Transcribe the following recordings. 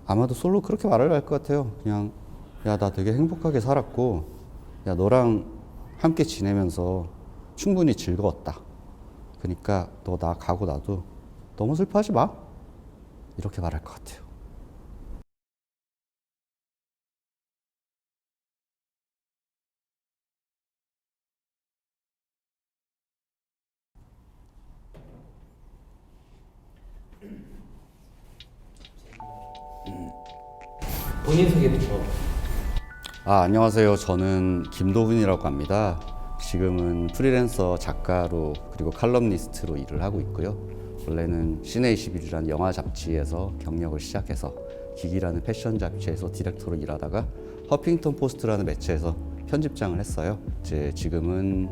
아마도 솔로 그렇게 말을 할 것 같아요. 그냥 야, 나 되게 행복하게 살았고 야, 너랑 함께 지내면서 충분히 즐거웠다. 그러니까 너 나 가고 나도 너무 슬퍼하지 마. 이렇게 말할 것 같아요. 본인 소개부터. 안녕하세요. 저는 김도훈이라고 합니다. 지금은 프리랜서 작가로 그리고 칼럼니스트로 일을 하고 있고요. 원래는 시네21이라는 영화 잡지에서 경력을 시작해서 기기라는 패션 잡지에서 디렉터로 일하다가 허핑턴 포스트라는 매체에서 편집장을 했어요. 지금은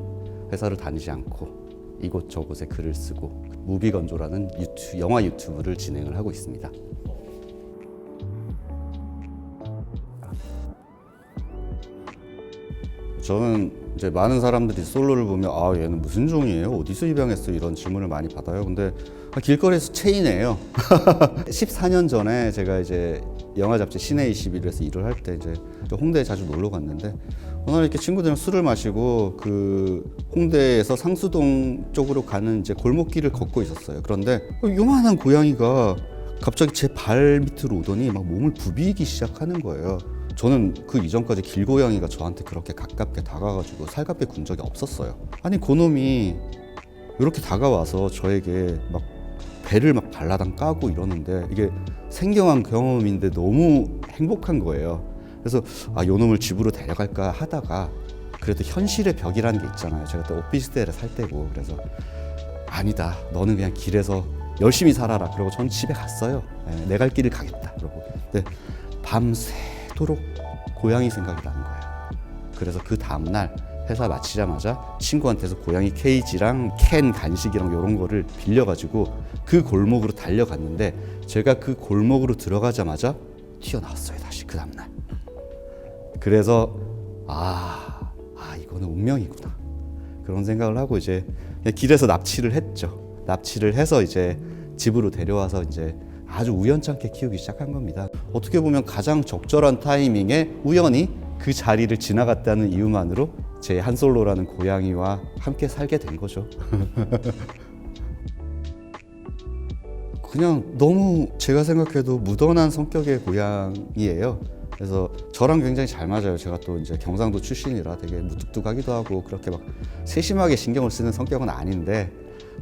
회사를 다니지 않고 이곳저곳에 글을 쓰고 무비건조라는 영화 유튜브를 진행을 하고 있습니다. 저는 이제 많은 사람들이 솔로를 보면 얘는 무슨 종이에요? 어디서 입양했어? 이런 질문을 많이 받아요. 근데 길거리에서 체인이에요. 14년 전에 제가 이제 영화 잡지 시네21에서 일을 할 때 이제 홍대에 자주 놀러 갔는데 어느 날 이렇게 친구들이랑 술을 마시고 그 홍대에서 상수동 쪽으로 가는 이제 골목길을 걷고 있었어요. 그런데 요만한 고양이가 갑자기 제 발 밑으로 오더니 막 몸을 부비기 시작하는 거예요. 저는 그 이전까지 길고양이가 저한테 그렇게 가깝게 다가가지고 살갑게 군 적이 없었어요. 아니 그놈이 이렇게 다가와서 저에게 막 배를 막 발라당 까고 이러는데 이게 생경한 경험인데 너무 행복한 거예요. 그래서 요놈을 집으로 데려갈까 하다가 그래도 현실의 벽이라는 게 있잖아요. 제가 그때 오피스텔에 살 때고 그래서 아니다. 너는 그냥 길에서 열심히 살아라. 그러고 전 집에 갔어요. 내 갈 길을 가겠다. 그러고 근데 밤새도록 고양이 생각이 나는 거예요. 그래서 그 다음날 회사 마치자마자 친구한테서 고양이 케이지랑 캔 간식이랑 이런 거를 빌려가지고 그 골목으로 달려갔는데 제가 그 골목으로 들어가자마자 튀어나왔어요. 다시 그 다음날. 그래서 이거는 운명이구나. 그런 생각을 하고 이제 그냥 길에서 납치를 했죠. 납치를 해서 이제 집으로 데려와서 이제 아주 우연찮게 키우기 시작한 겁니다. 어떻게 보면 가장 적절한 타이밍에 우연히 그 자리를 지나갔다는 이유만으로 제 한솔로라는 고양이와 함께 살게 된 거죠. 그냥 너무 제가 생각해도 무던한 성격의 고양이예요. 그래서 저랑 굉장히 잘 맞아요. 제가 또 이제 경상도 출신이라 되게 무뚝뚝하기도 하고 그렇게 막 세심하게 신경을 쓰는 성격은 아닌데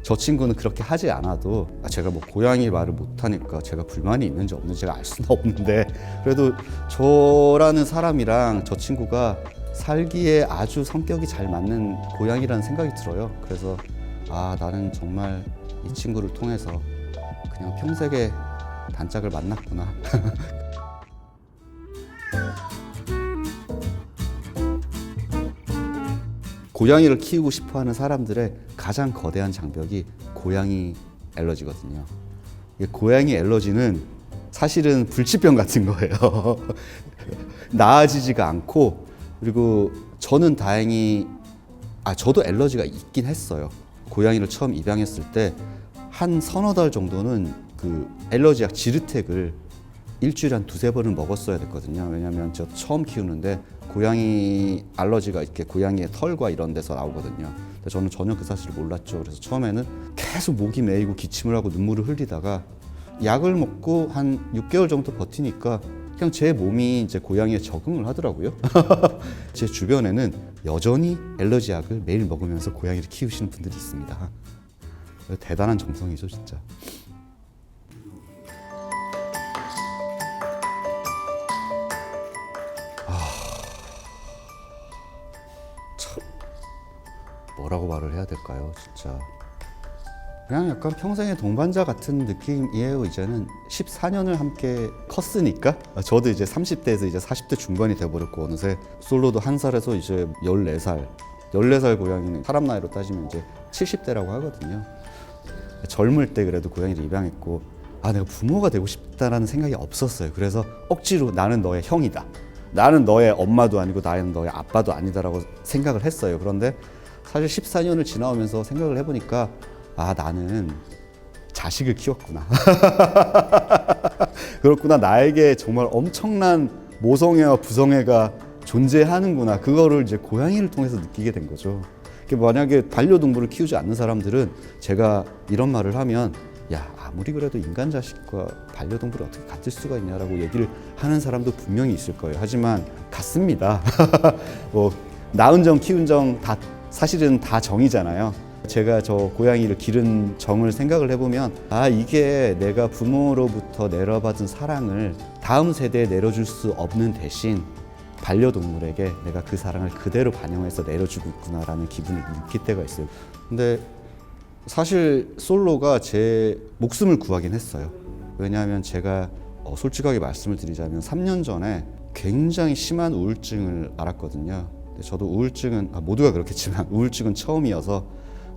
저 친구는 그렇게 하지 않아도 제가 뭐 고양이 말을 못하니까 제가 불만이 있는지 없는지 알 수는 없는데 그래도 저라는 사람이랑 저 친구가 살기에 아주 성격이 잘 맞는 고양이라는 생각이 들어요. 그래서 나는 정말 이 친구를 통해서 그냥 평생의 단짝을 만났구나. 고양이를 키우고 싶어하는 사람들의 가장 거대한 장벽이 고양이 알러지거든요. 고양이 알러지는 사실은 불치병 같은 거예요. 나아지지가 않고 그리고 저는 다행히 저도 알러지가 있긴 했어요. 고양이를 처음 입양했을 때 한 서너 달 정도는 그 알러지약 지르텍을 일주일에 한 두세 번은 먹었어야 됐거든요. 왜냐하면 저 처음 키우는데 고양이 알러지가 이렇게 고양이의 털과 이런 데서 나오거든요. 근데 저는 전혀 그 사실을 몰랐죠. 그래서 처음에는 계속 목이 메이고 기침을 하고 눈물을 흘리다가 약을 먹고 한 6개월 정도 버티니까 그냥 제 몸이 이제 고양이에 적응을 하더라고요. 제 주변에는 여전히 알러지 약을 매일 먹으면서 고양이를 키우시는 분들이 있습니다. 대단한 정성이죠, 진짜. 뭐라고 말을 해야 될까요, 진짜. 그냥 약간 평생의 동반자 같은 느낌이에요. 이제는 14년을 함께 컸으니까. 저도 이제 30대에서 이제 40대 중반이 돼버렸고 어느새 솔로도 한 살에서 이제 14살. 14살 고양이는 사람 나이로 따지면 이제 70대라고 하거든요. 젊을 때 그래도 고양이를 입양했고 내가 부모가 되고 싶다라는 생각이 없었어요. 그래서 억지로 나는 너의 형이다. 나는 너의 엄마도 아니고 나는 너의 아빠도 아니다라고 생각을 했어요. 그런데 사실 14년을 지나오면서 생각을 해보니까 나는 자식을 키웠구나. 그렇구나. 나에게 정말 엄청난 모성애와 부성애가 존재하는구나. 그거를 이제 고양이를 통해서 느끼게 된 거죠. 만약에 반려동물을 키우지 않는 사람들은 제가 이런 말을 하면 야, 아무리 그래도 인간 자식과 반려동물을 어떻게 같을 수가 있냐라고 얘기를 하는 사람도 분명히 있을 거예요. 하지만 같습니다. 뭐 낳은 정 키운 정 다 사실은 다 정이잖아요. 제가 저 고양이를 기른 정을 생각을 해보면 아, 이게 내가 부모로부터 내려받은 사랑을 다음 세대에 내려줄 수 없는 대신 반려동물에게 내가 그 사랑을 그대로 반영해서 내려주고 있구나라는 기분을 느낄 때가 있어요. 근데 사실 솔로가 제 목숨을 구하긴 했어요. 왜냐하면 제가 솔직하게 말씀을 드리자면 3년 전에 굉장히 심한 우울증을 앓았거든요. 근데 저도 우울증은 모두가 그렇겠지만 우울증은 처음이어서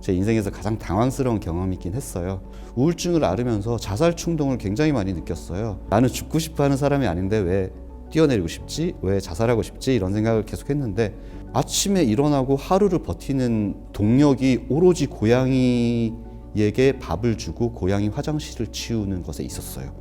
제 인생에서 가장 당황스러운 경험이긴 했어요. 우울증을 앓으면서 자살 충동을 굉장히 많이 느꼈어요. 나는 죽고 싶어 하는 사람이 아닌데 왜 뛰어내리고 싶지? 왜 자살하고 싶지? 이런 생각을 계속 했는데 아침에 일어나고 하루를 버티는 동력이 오로지 고양이에게 밥을 주고 고양이 화장실을 치우는 것에 있었어요.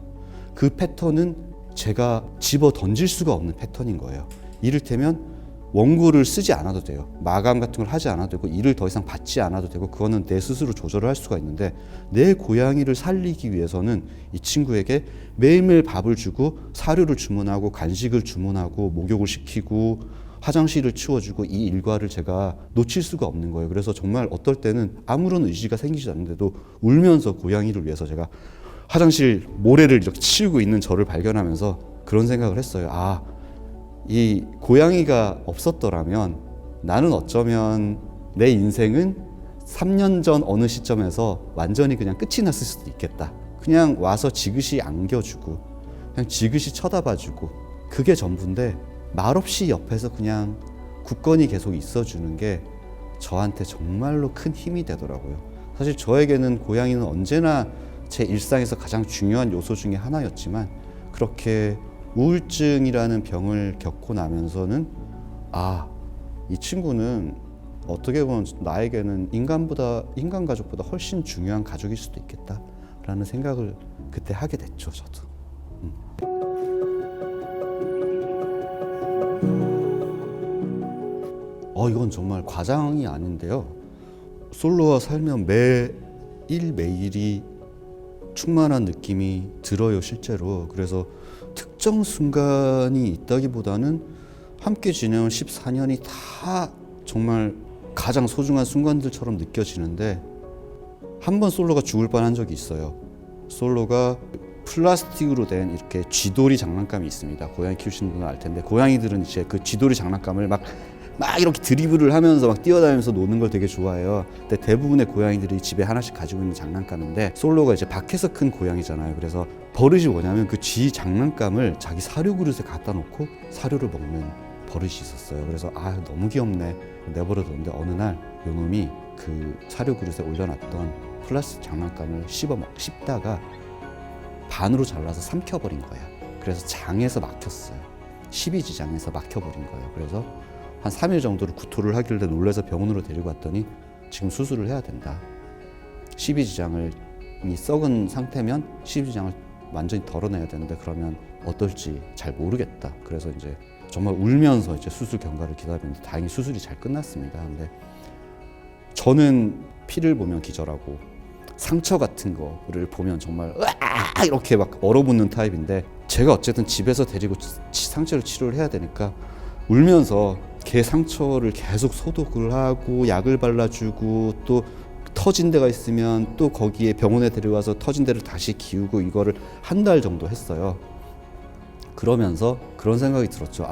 그 패턴은 제가 집어 던질 수가 없는 패턴인 거예요. 이를테면 원고를 쓰지 않아도 돼요. 마감 같은 걸 하지 않아도 되고 일을 더 이상 받지 않아도 되고 그거는 내 스스로 조절을 할 수가 있는데 내 고양이를 살리기 위해서는 이 친구에게 매일매일 밥을 주고 사료를 주문하고 간식을 주문하고 목욕을 시키고 화장실을 치워주고 이 일과를 제가 놓칠 수가 없는 거예요. 그래서 정말 어떨 때는 아무런 의지가 생기지 않는데도 울면서 고양이를 위해서 제가 화장실 모래를 이렇게 치우고 있는 저를 발견하면서 그런 생각을 했어요. 아, 이 고양이가 없었더라면 나는 어쩌면 내 인생은 3년 전 어느 시점에서 완전히 그냥 끝이 났을 수도 있겠다. 그냥 와서 지그시 안겨주고 그냥 지그시 쳐다봐주고 그게 전부인데 말없이 옆에서 그냥 굳건히 계속 있어주는 게 저한테 정말로 큰 힘이 되더라고요. 사실 저에게는 고양이는 언제나 제 일상에서 가장 중요한 요소 중에 하나였지만 그렇게 우울증이라는 병을 겪고 나면서는 아, 이 친구는 어떻게 보면 나에게는 인간 가족보다 훨씬 중요한 가족일 수도 있겠다라는 생각을 그때 하게 됐죠, 저도. 이건 정말 과장이 아닌데요. 솔로와 살면 매일매일이 충만한 느낌이 들어요, 실제로. 그래서 특정 순간이 있다기보다는 함께 지내온 14년이 다 정말 가장 소중한 순간들처럼 느껴지는데 한 번 솔로가 죽을 뻔한 적이 있어요. 솔로가 플라스틱으로 된 이렇게 쥐돌이 장난감이 있습니다. 고양이 키우시는 분은 알 텐데 고양이들은 이제 그 쥐돌이 장난감을 막 이렇게 드리블을 하면서 막 뛰어다니면서 노는 걸 되게 좋아해요. 근데 대부분의 고양이들이 집에 하나씩 가지고 있는 장난감인데 솔로가 이제 밖에서 큰 고양이잖아요. 그래서 버릇이 뭐냐면 그 쥐 장난감을 자기 사료 그릇에 갖다 놓고 사료를 먹는 버릇이 있었어요. 그래서 너무 귀엽네 내버려뒀는데 어느 날 요놈이 그 사료 그릇에 올려놨던 플라스틱 장난감을 씹다가 반으로 잘라서 삼켜버린 거예요. 그래서 장에서 막혔어요. 12지장에서 막혀버린 거예요. 그래서 한 3일 정도를 구토를 하길래 놀라서 병원으로 데리고 왔더니 지금 수술을 해야 된다. 12지장이 썩은 상태면 12지장을 완전히 덜어내야 되는데 그러면 어떨지 잘 모르겠다. 그래서 이제 정말 울면서 이제 수술 경과를 기다렸는데 다행히 수술이 잘 끝났습니다. 근데 저는 피를 보면 기절하고 상처 같은 거를 보면 정말 으아! 이렇게 막 얼어붙는 타입인데 제가 어쨌든 집에서 데리고 상처를 치료를 해야 되니까 울면서 개 상처를 계속 소독을 하고 약을 발라주고 또 터진 데가 있으면 또 거기에 병원에 데려가서 터진 데를 다시 기우고 이거를 한 달 정도 했어요. 그러면서 그런 생각이 들었죠.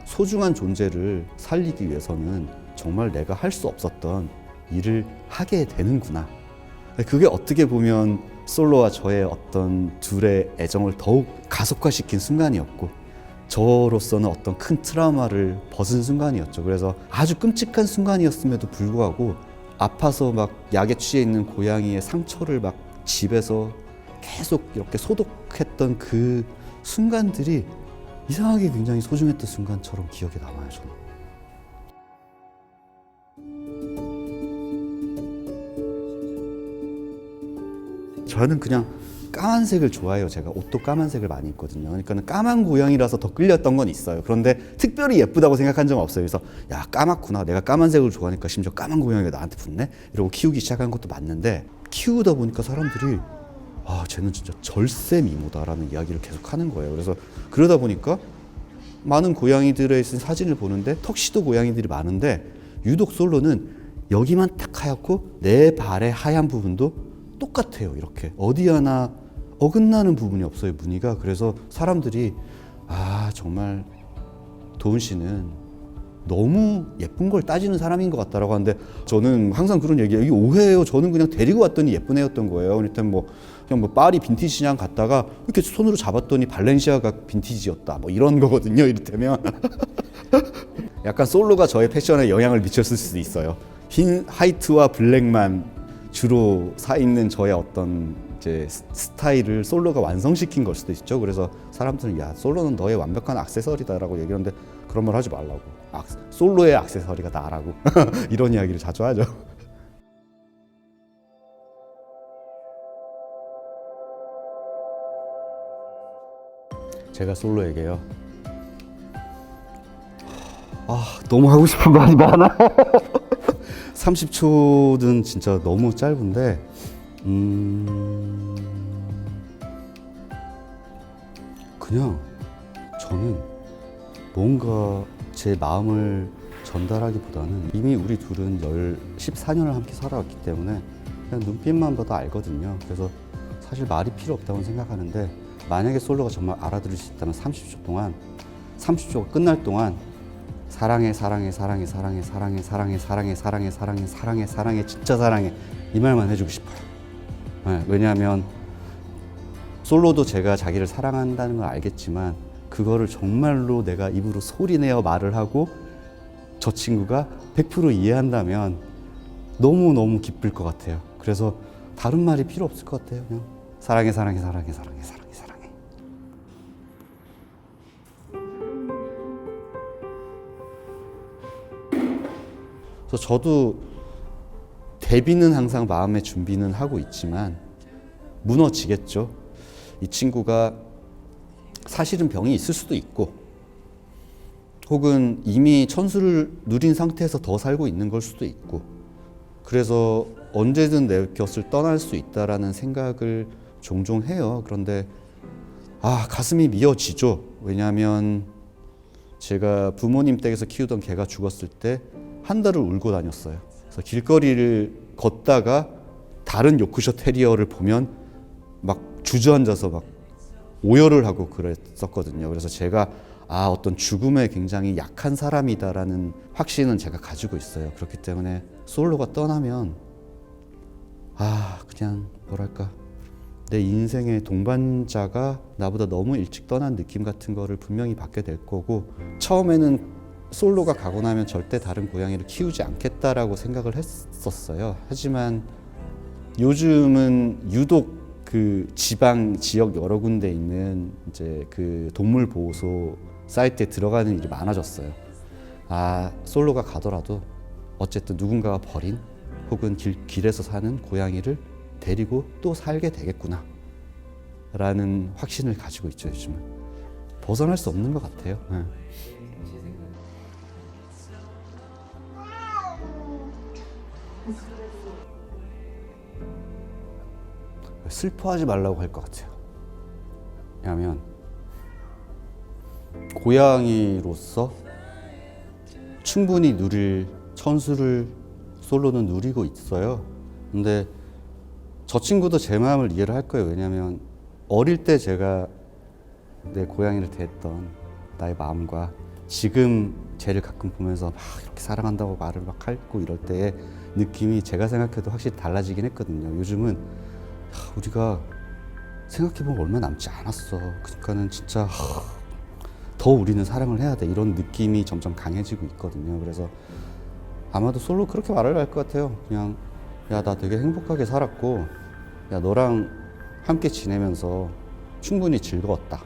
소중한 존재를 살리기 위해서는 정말 내가 할 수 없었던 일을 하게 되는구나. 그게 어떻게 보면 솔로와 저의 어떤 둘의 애정을 더욱 가속화시킨 순간이었고 저로서는 어떤 큰 트라우마를 벗은 순간이었죠. 그래서 아주 끔찍한 순간이었음에도 불구하고 아파서 막 약에 취해 있는 고양이의 상처를 막 집에서 계속 이렇게 소독했던 그 순간들이 이상하게 굉장히 소중했던 순간처럼 기억에 남아요, 저는. 저는 그냥 까만색을 좋아해요. 제가 옷도 까만색을 많이 입거든요. 그러니까 까만 고양이라서 더 끌렸던 건 있어요. 그런데 특별히 예쁘다고 생각한 적은 없어요. 그래서 야, 까맣구나. 내가 까만색을 좋아하니까 심지어 까만 고양이가 나한테 붙네? 이러고 키우기 시작한 것도 맞는데, 키우다 보니까 사람들이 아, 쟤는 진짜 절세 미모다라는 이야기를 계속 하는 거예요. 그래서 그러다 보니까 많은 고양이들의 사진을 보는데 턱시도 고양이들이 많은데, 유독 솔로는 여기만 딱 하얗고 내 발의 하얀 부분도 똑같아요. 이렇게 어디 하나 어긋나는 부분이 없어요, 무늬가. 그래서 사람들이 아, 정말 도훈 씨는 너무 예쁜 걸 따지는 사람인 것 같다라고 하는데, 저는 항상 그런 얘기예요. 이게 오해예요. 저는 그냥 데리고 왔더니 예쁜 애였던 거예요. 그러니까 그냥 뭐 파리 빈티지 시장 갔다가 이렇게 손으로 잡았더니 발렌시아가 빈티지였다, 뭐 이런 거거든요. 이를테면 약간 솔로가 저의 패션에 영향을 미쳤을 수도 있어요. 흰 화이트와 블랙만 주로 사 입는 저의 어떤 이제 스타일을 솔로가 완성시킨 걸 수도 있죠. 그래서 사람들은 야, 솔로는 너의 완벽한 액세서리다라고 얘기하는데, 그런 말 하지 말라고. 솔로의 액세서리가 나라고 이런 이야기를 자주 하죠. 제가 솔로에게요, 너무 하고 싶은 말이 많아. 30초는 진짜 너무 짧은데, 그냥 저는 뭔가 제 마음을 전달하기보다는 이미 우리 둘은 14년을 함께 살아왔기 때문에 그냥 눈빛만 봐도 알거든요. 그래서 사실 말이 필요 없다고 생각하는데, 만약에 솔로가 정말 알아들을 수 있다면 30초 동안, 30초가 끝날 동안 사랑해, 사랑해, 사랑해, 사랑해, 사랑해, 사랑해, 사랑해, 사랑해, 사랑해, 사랑해, 사랑해, 진짜 사랑해, 이 말만 해주고 싶어요. 네, 왜냐하면 솔로도 제가 자기를 사랑한다는 걸 알겠지만, 그거를 정말로 내가 입으로 소리내어 말을 하고 저 친구가 100% 이해한다면 너무너무 기쁠 것 같아요. 그래서 다른 말이 필요 없을 것 같아요. 그냥 사랑해, 사랑해, 사랑해, 사랑해, 사랑해, 사랑해. 그래서 저도 데뷔는 항상 마음의 준비는 하고 있지만 무너지겠죠. 이 친구가 사실은 병이 있을 수도 있고, 혹은 이미 천수를 누린 상태에서 더 살고 있는 걸 수도 있고, 그래서 언제든 내 곁을 떠날 수 있다라는 생각을 종종 해요. 그런데 가슴이 미어지죠. 왜냐하면 제가 부모님 댁에서 키우던 개가 죽었을 때 한 달을 울고 다녔어요. 그래서 길거리를 걷다가 다른 요크셔 테리어를 보면 막 주저앉아서 막 오열을 하고 그랬었거든요. 그래서 제가 어떤 죽음에 굉장히 약한 사람이다라는 확신은 제가 가지고 있어요. 그렇기 때문에 솔로가 떠나면 그냥 뭐랄까, 내 인생의 동반자가 나보다 너무 일찍 떠난 느낌 같은 거를 분명히 받게 될 거고, 처음에는 솔로가 가고 나면 절대 다른 고양이를 키우지 않겠다라고 생각을 했었어요. 하지만 요즘은 유독 그 지방 지역 여러 군데 있는 이제 그 동물 보호소 사이트에 들어가는 일이 많아졌어요. 솔로가 가더라도 어쨌든 누군가가 버린 혹은 길에서 사는 고양이를 데리고 또 살게 되겠구나 라는 확신을 가지고 있죠. 요즘은 벗어날 수 없는 것 같아요. 네. 슬퍼하지 말라고 할 것 같아요. 왜냐하면 고양이로서 충분히 누릴 천수를 솔로는 누리고 있어요. 근데 저 친구도 제 마음을 이해를 할 거예요. 왜냐하면 어릴 때 제가 내 고양이를 대했던 나의 마음과 지금 쟤를 가끔 보면서 막 이렇게 사랑한다고 말을 막 하고 이럴 때의 느낌이 제가 생각해도 확실히 달라지긴 했거든요. 요즘은 우리가 생각해보면 얼마 남지 않았어. 그러니까는 진짜 더 우리는 사랑을 해야 돼, 이런 느낌이 점점 강해지고 있거든요. 그래서 아마도 솔로 그렇게 말을 할 것 같아요. 그냥 야, 나 되게 행복하게 살았고, 야, 너랑 함께 지내면서 충분히 즐거웠다.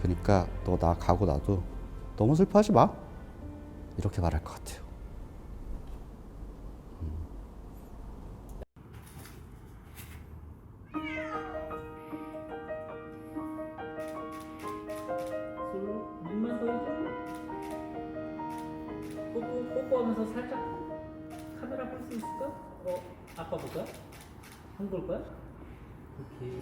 그러니까 너 나 가고 나도 너무 슬퍼하지 마, 이렇게 말할 것 같아요. 뽀뽀하면서 살짝 카메라 볼 수 있을까? 아빠 볼까? 형 볼 거야? 오케이.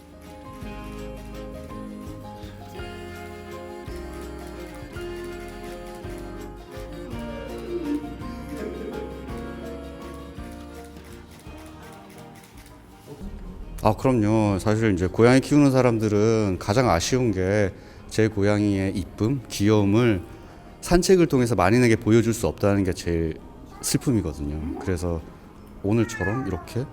아, 그럼요. 사실 이제 고양이 키우는 사람들은 가장 아쉬운 게 제 고양이의 이쁨, 귀여움을 산책을 통해서 만인에게 보여줄 수 없다는 게 제일 슬픔이거든요. 그래서 오늘처럼 이렇게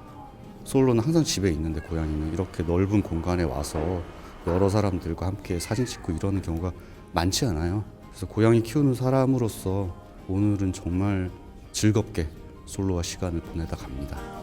솔로는 항상 집에 있는데 고양이는 이렇게 넓은 공간에 와서 여러 사람들과 함께 사진 찍고 이러는 경우가 많지 않아요. 그래서 고양이 키우는 사람으로서 오늘은 정말 즐겁게 솔로와 시간을 보내다 갑니다.